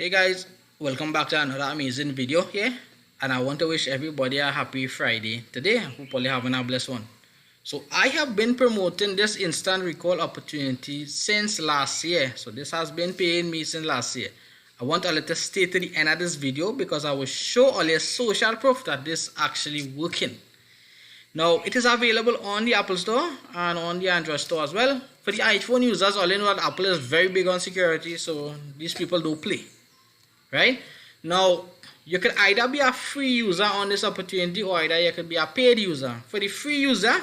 Hey guys, welcome back to another amazing video here, and I want to wish everybody a happy Friday today. Hopefully having a blessed one. So I have been promoting this instant recall opportunity since last year. So this has been paying me since last year. I want to let us stay to the end of this video because I will show all your social proof that this actually working. Now it is available on the Apple Store and on the Android Store as well. For the iPhone users, all you know that Apple is very big on security, so these people don't play. Right now, you could either be a free user on this opportunity or either you could be a paid user. For the free user,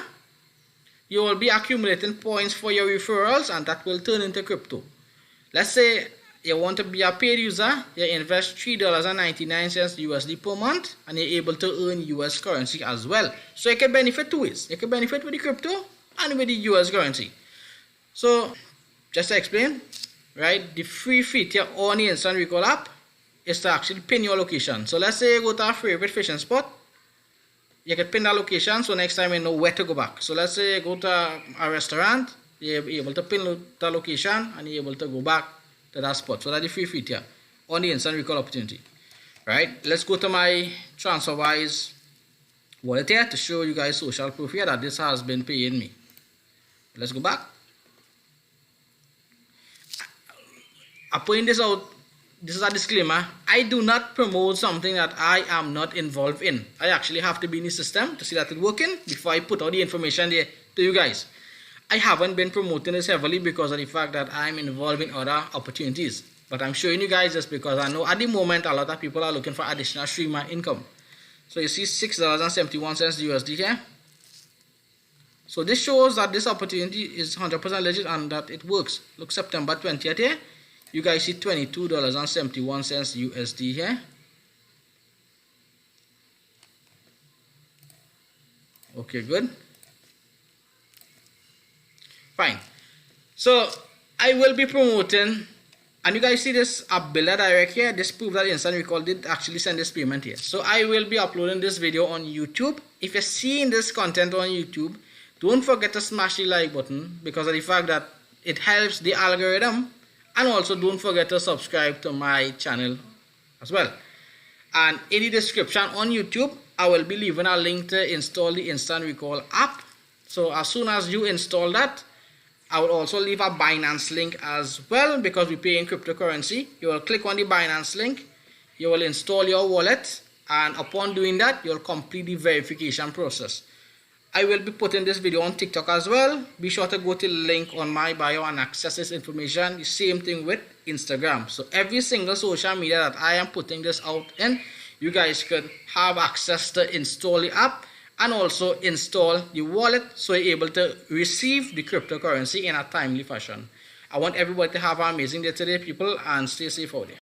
you will be accumulating points for your referrals and that will turn into crypto. Let's say you want to be a paid user, you invest $3.99 USD per month and you're able to earn US currency as well. So you can benefit two ways. You can benefit with the crypto and with the US currency. So just to explain, right, the free feature on the Instant Recall app is to actually pin your location. So let's say you go to a favorite fishing spot, you can pin that location so next time you know where to go back. So let's say you go to a restaurant, you're able to pin the location and you're able to go back to that spot. So that's the free feature on the Instant Recall opportunity. Right, let's go to my TransferWise wallet here to show you guys social proof here that this has been paying me. Let's go back. I'm putting this out. This is a disclaimer. I do not promote something that I am not involved in. I actually have to be in the system to see that it's working before I put all the information there to you guys. I haven't been promoting this heavily because of the fact that I'm involved in other opportunities. But I'm showing you guys just because I know at the moment a lot of people are looking for additional streamer income. So you see $6.71 USD here. So this shows that this opportunity is 100% legit and that it works. Look, September 20th here. You guys see $22.71 USD here. Okay, good. Fine. So I will be promoting, and you guys see this Builder Direct here. This proves that Instant Recall did actually send this payment here. So I will be uploading this video on YouTube. If you're seeing this content on YouTube, don't forget to smash the like button because of the fact that it helps the algorithm. And also don't forget to subscribe to my channel as well. And in the description on YouTube, I will be leaving a link to install the Instant Recall app. So as soon as you install that, I will also leave a Binance link as well because we pay in cryptocurrency. You will click on the Binance link, you will install your wallet, and upon doing that, you will complete the verification process. I will be putting this video on TikTok as well. Be sure to go to the link on my bio and access this information. The same thing with Instagram. So every single social media that I am putting this out in, you guys could have access to install the app and also install the wallet so you're able to receive the cryptocurrency in a timely fashion. I want everybody to have an amazing day today, people, and stay safe out there.